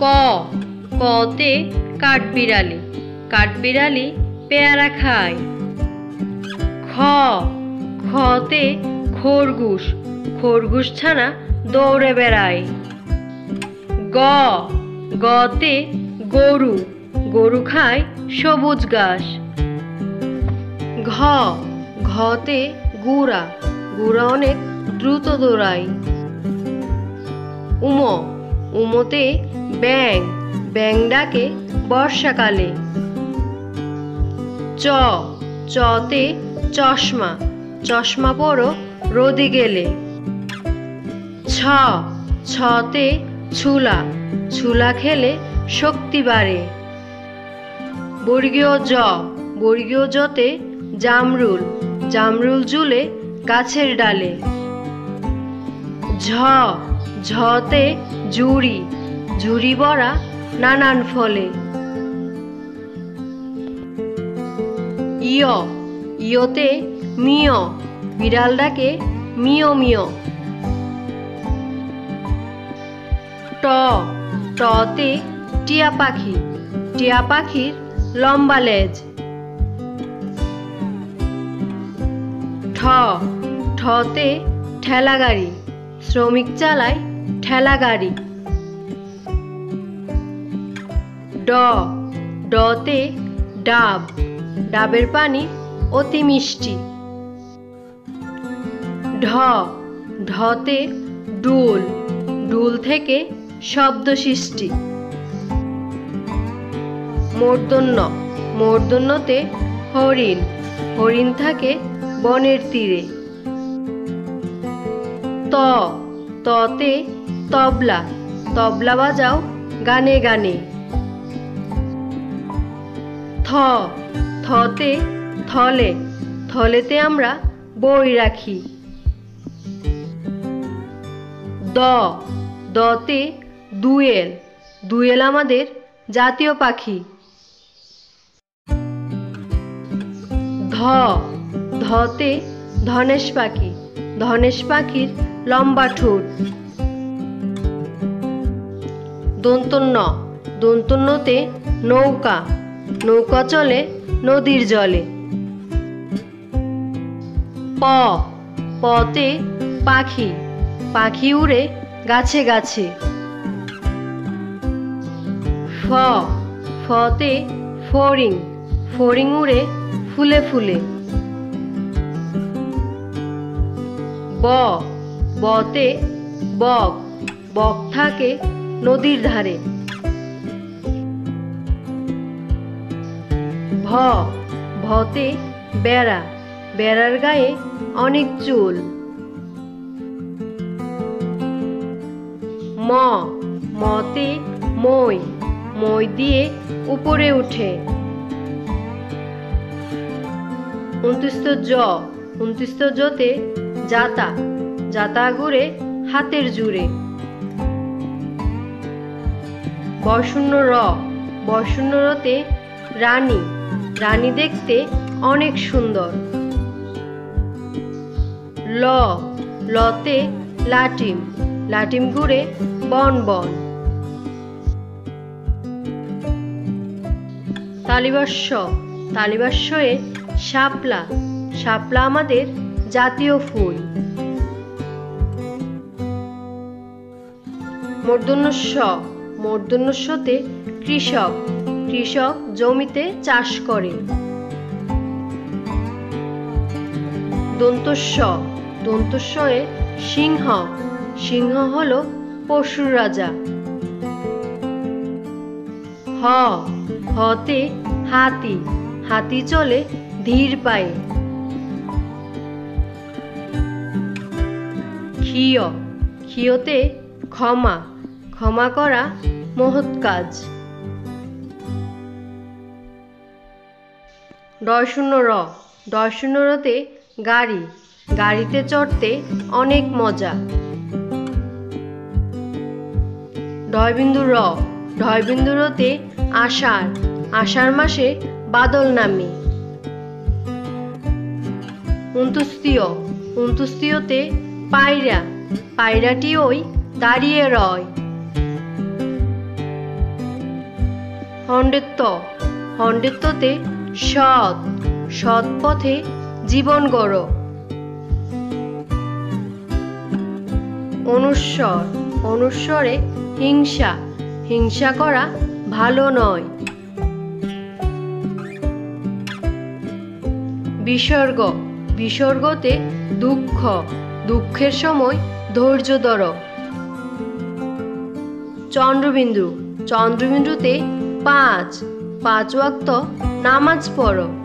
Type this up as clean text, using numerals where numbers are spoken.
ক কতে কাঠবিড়ালি, কাঠবিড়ালি পেয়ারা খায়। খ খতে খরগোশ, খরগোশ ছানা দৌড়ে বেড়ায়। গ গতে গরু, গরু খায় সবুজ ঘাস। ঘ ঘতে গুড়া, গুড়া অনেক দ্রুত দৌড়ায়। উম উমতে ব্যাঙ, ব্যাঙ ডাকে বর্ষাকালে। চ চতে চশমা, চশমা পরো রোদে গেলে। ছ ছতে ছুলা, ছুলা খেলে শক্তি বাড়ে। বর্গীয় জ, বর্গীয় জতে জামরুল, জামরুল ঝুলে গাছের ডালে। ঝ ঝতে ঝুড়ি, ঝুড়ি ভরা নানান ফলে। ইয় ইয়তে মিয়, বিড়াল ডাকে মিয় মিয়। ট টতে টিয়া পাখি, টিয়া পাখির লম্বা লেজ। ঠ ঠতে ঠেলা গাড়ি, শ্রমিক চালায় ঠেলা গাড়ি। ড ডতে ডাব, ডাবের পানি অতি মিষ্টি। ঢ ঢতে ডুল, ডুল থেকে শব্দ সৃষ্টি। মূর্ধন্য, মূর্ধন্যতে হরিণ, হরিণ থাকে বনের তীরে। ত ততে তবলা, তবলা বাজাও গানে গানে। থ থতে থলে, থলেতে আমরা বই রাখি। দ দতে দুয়েল, দুয়েল আমাদের জাতীয় পাখি। ধ ধতে ধনেশ পাখি, ধনেশ পাখির লম্বা ঠোঁট। দন্তন্য, দন্তন্যতে নৌকা, নৌকা চলে নদীর জলে। প পতে পাখি, পাখি উড়ে গাছে গাছে। ফ ফতে ফড়িং, ফড়িং উড়ে ফুলে ফুলে। ব বতে বক, বক থাকে নদীর ধারে। ভ ভতে বেড়া, বেড়ার গায়ে অনেক চুল। ম মতে মই, মই দিয়ে উপরে উঠে। ২৯ জ, ২৯ জতে জাতা, জাতা ঘুরে হাতের জুড়ে। বর্ষণ্য র, বর্ষণ্য রতে রানী, রানী দেখতে অনেক সুন্দর। ল লতে লাটিম, লাটিম ঘুরে বন বন। তালিবাস্য, তালিবাস্যে শাপলা, শাপলা আমাদের জাতীয় ফুল। মূর্ধন্য ষ, মূর্ধন্য ষতে কৃষক, কৃষক জমিতে চাষ করে। দন্তস্ব, দন্তস্বয়ে সিংহ, সিংহ হলো পশুর রাজা। হ হতে হাতি, হাতি চলে ধীর পায়ে। ক্ষীয়, ক্ষীয়তে ক্ষমা, ক্ষমা করা মহৎ কাজ। ডয়শূন্য র, ডয়শূন্য রতে গাড়ি, গাড়িতে চড়তে অনেক মজা। ঢয়বিন্দু র, ঢয়বিন্দু রতে আষাঢ়, আষাঢ় মাসে বাদল নামে। উন্তুস্তীয়, উন্তুস্তীয়তে পায়রা, পায়রাটি ওই দাঁড়িয়ে রয়। হন্ডেত্ব, হন্ডেত্বতে সৎ, সৎ পথে জীবন গড়। অনুস্বর, অনুস্বরে হিংসা, হিংসা করা ভালো নয়। বিসর্গ, বিসর্গতে দুঃখ, দুঃখের সময় ধৈর্য ধর। চন্দ্রবিন্দু, চন্দ্রবিন্দুতে ৫, ৫ ওয়াক্ত নামাজ পড়ো।